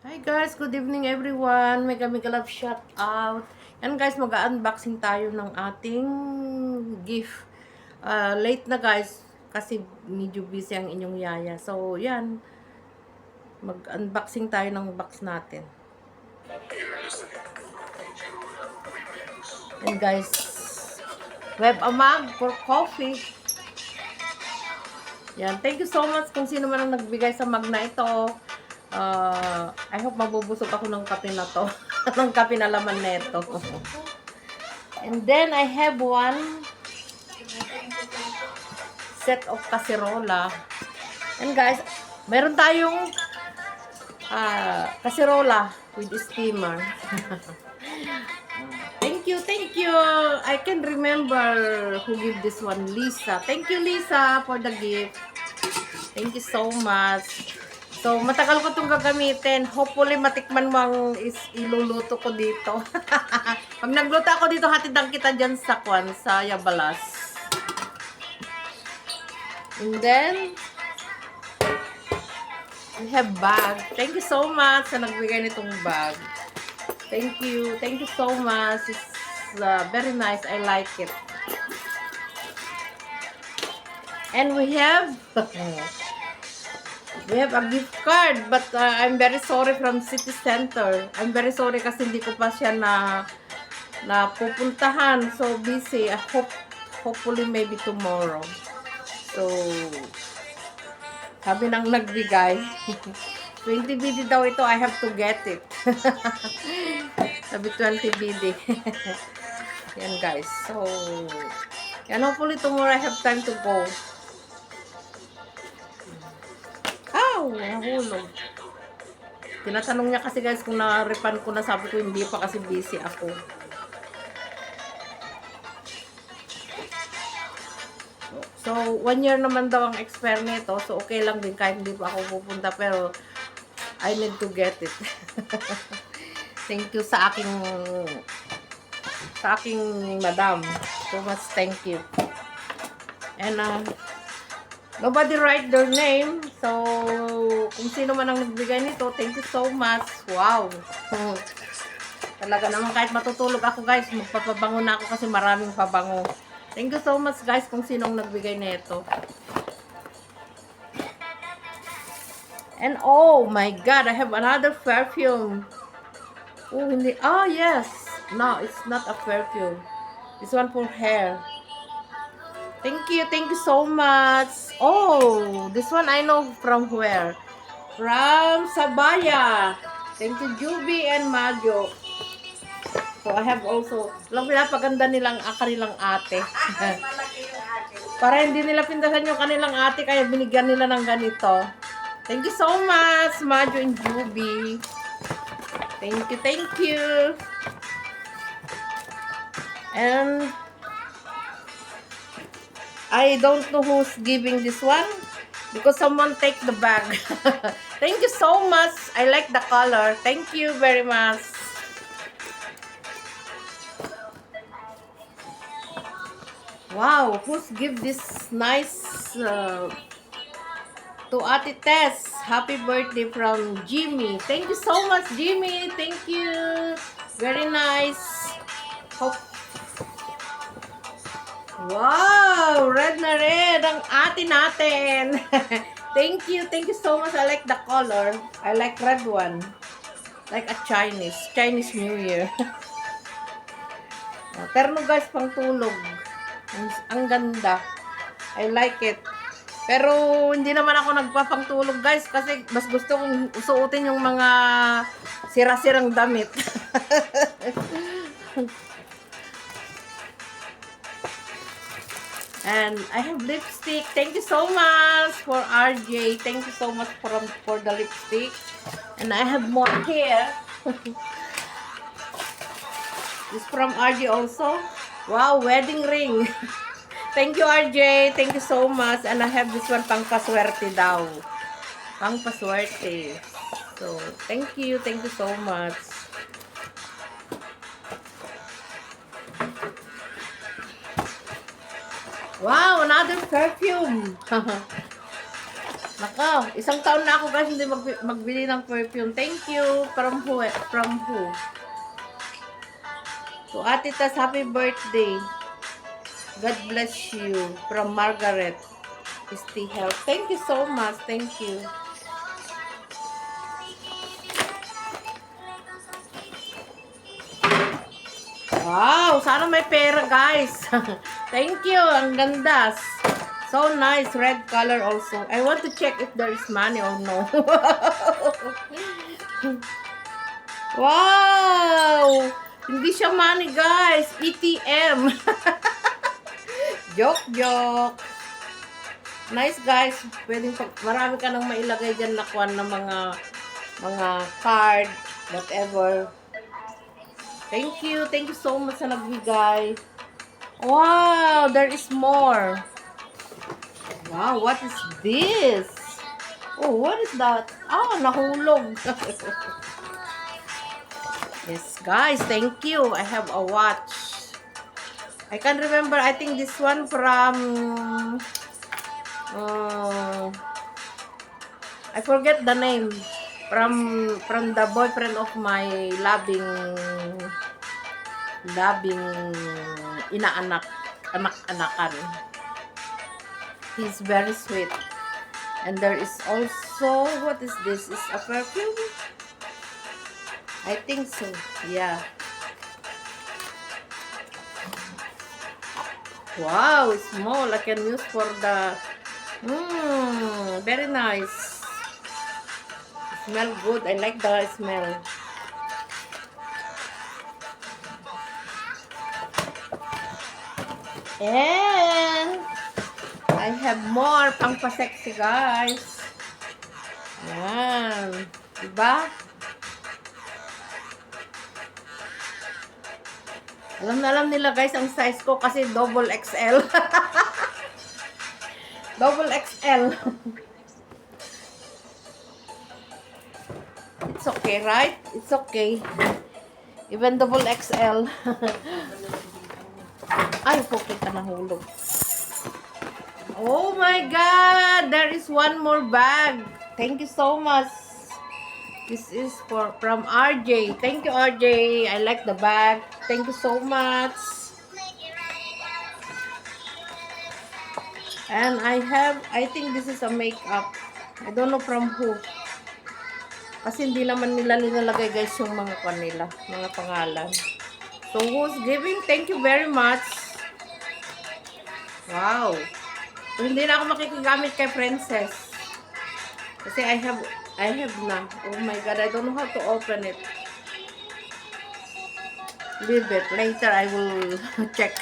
Hi guys, good evening everyone. Mega mega love shout out. Yan guys, mag-unboxing tayo ng ating gift. Late na guys kasi medyo busy ang inyong yaya. So yan, mag-unboxing tayo ng box natin. And guys, we have a mug for coffee. Yan, thank you so much kung sino man ang nagbigay sa mug na ito. I hope mabubusog ako ng kape na to. ng kape na laman nito. And then I have one set of kaserola. And guys, meron tayong kaserola with steamer. Thank you, thank you. I can remember who gave this one, Lisa. Thank you, Lisa, for the gift. Thank you so much. So, matagal ko itong gagamitin. Hopefully, matikman mo ang iluluto ko dito. Pag nagluto ako dito, hatidang kita dyan sa Yabalas. And then, we have bag. Thank you so much sa nagbigay nitong bag. Thank you. Thank you so much. It's very nice. I like it. And we have a gift card, but I'm very sorry from City Center. I'm very sorry kasi hindi ko pa siya na pupuntahan. So busy. Hopefully maybe tomorrow. So sabi nang nagbigay 20 BD daw ito, I have to get it. Sabi 20 BD. Yan guys. So yan, hopefully tomorrow I have time to go. Nahulog. Tinatanong niya kasi guys kung na-refund ko na, sabi ko hindi pa kasi busy ako. So, 1 year naman daw ang expire nito. So, okay lang din kahit hindi pa ako pupunta. Pero, I need to get it. Thank you sa aking madam. So much thank you. And, nobody write their name. So, kung sino man ang nagbigay nito, thank you so much. Wow. Talaga naman kahit matutulog ako guys, magpapabango na ako kasi maraming pabango. Thank you so much guys kung sinong nagbigay nito. And oh my god, I have another perfume. Oh, hindi. Oh, yes. No, it's not a perfume. This one for hair. Thank you so much. Oh, this one I know from where? From Sabaya. Thank you, Juby and Majo. So, I have also, lang pinapaganda nilang kanilang ate. Para hindi nila pindasan yung kanilang ate, kaya binigyan nila ng ganito. Thank you so much, Majo and Juby. Thank you. And I don't know who's giving this one because someone take the bag. Thank you so much. I like the color. Thank you very much. Wow, who's give this nice to Ate Tess? Happy birthday from Jimmy. Thank you so much, Jimmy. Thank you. Very nice. Wow! Red na red ang ate natin. Thank you so much. I like the color. I like red one. Like a Chinese New Year. Terno guys, pang tulog. Ang ganda. I like it. Pero hindi naman ako nagpapangtulog guys kasi mas gusto kong suotin yung mga sira-sirang damit. And I have lipstick. Thank you so much for RJ. Thank you so much for the lipstick. And I have more here. This from RJ also. Wow, wedding ring. Thank you RJ. Thank you so much. And I have this one pang paswerte daw. Pang paswerte. So, thank you so much. Wow, another perfume. Nako, isang taon na ako guys hindi magbili ng perfume. Thank you. From who? From who? To Ate Tas, happy birthday. God bless you. From Margaret. Stay health. Thank you so much. Thank you. Wow, sana may pera guys. Thank you. Ang ganda. So nice. Red color also. I want to check if there is money or no. Wow! Hindi siya money guys. ATM. Joke, joke. Nice guys. Pwedeng marami ka nang mailagay dyan na kuwan ng mga card, whatever. Thank you. Thank you so much sa nagbigay. Wow, there is more. Wow, what is this? Oh, what is that? Ah, nahulog. Yes, guys, thank you. I have a watch. I can remember, I think this one from I forget the name. From the boyfriend of my loving anak-anakan. He's very sweet. And there is also, what is this? Is a perfume? I think so. Yeah. Wow, it's small. I can use for the very nice. Smell good. I like the smell. And I have more pang pa-sexy guys. Yan. Diba? Alam nila guys ang size ko kasi double XL. Double XL. It's okay, right? It's okay. Even double XL. Ay, pukit ka nahulog. Oh my God! There is one more bag. Thank you so much. This is from RJ. Thank you, RJ. I like the bag. Thank you so much. And I think this is a makeup. I don't know from who. Kasi hindi naman nila nilalagay guys yung mga kanila, mga pangalan. So who's giving? Thank you very much. Wow. So, hindi na ako makikigamit kay Princess. Kasi I have na. Oh my God, I don't know how to open it. Leave it. Later I will check.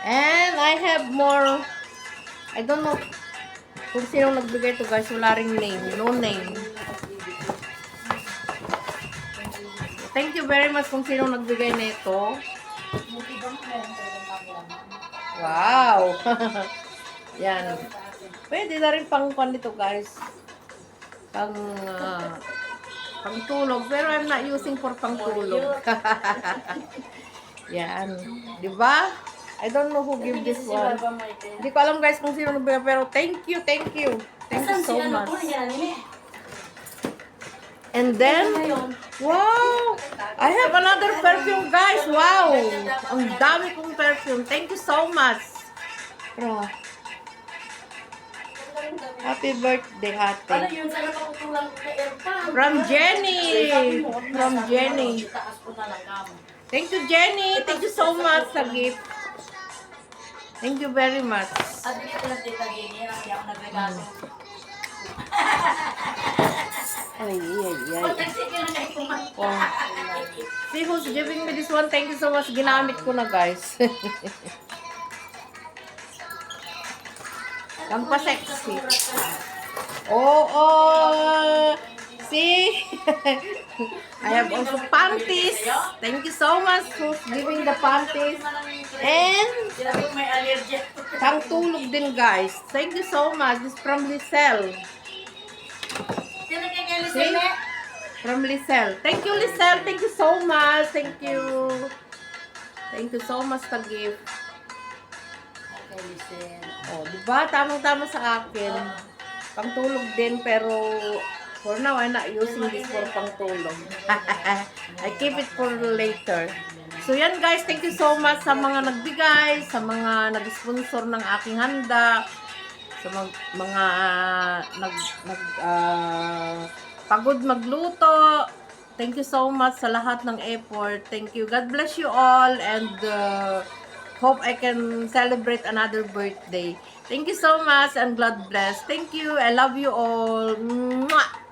And I have more. I don't know kung sino nagbigay to guys. Wala ring name. No name. Thank you very much kung sino nagbigay nito. Wow. Yan. Pwede na rin pang nito guys. Pang tulog. Pero I'm not using for pang tulog. Yan. Diba? I don't know who give this one. Hindi ko alam guys kung sino nagbigay. Pero thank you. Thank you so much. And then, wow! I have another perfume guys. Wow! Ang dami kong perfume. Thank you so much. Bro. Happy birthday, ate. From Jenny. From Jenny. Thank you, Jenny. Thank you so much sa gift. Thank you very much. Ay. Oh. See who's giving me this one. Thank you so much. Ginamit ko na, guys. Ang pa-sexy. Oh. See? I have also panties. Thank you so much who's giving the panties. And pang tulog din, guys. Thank you so much. This is from Lizelle. See? From Lisel. Thank you, Lisel. Thank you so much. Thank you. Thank you so much sa gift. Okay, listen. Oh, di ba? Tamang-tama sa akin. Pangtulog din, pero for now, I'm not using this for pangtulog. I keep it for later. So, yan guys. Thank you so much sa mga nagbigay, sa mga nag-sponsor ng aking handa, sa mga pagod magluto. Thank you so much sa lahat ng effort. Thank you. God bless you all, and hope I can celebrate another birthday. Thank you so much, and God bless. Thank you. I love you all. Mwah!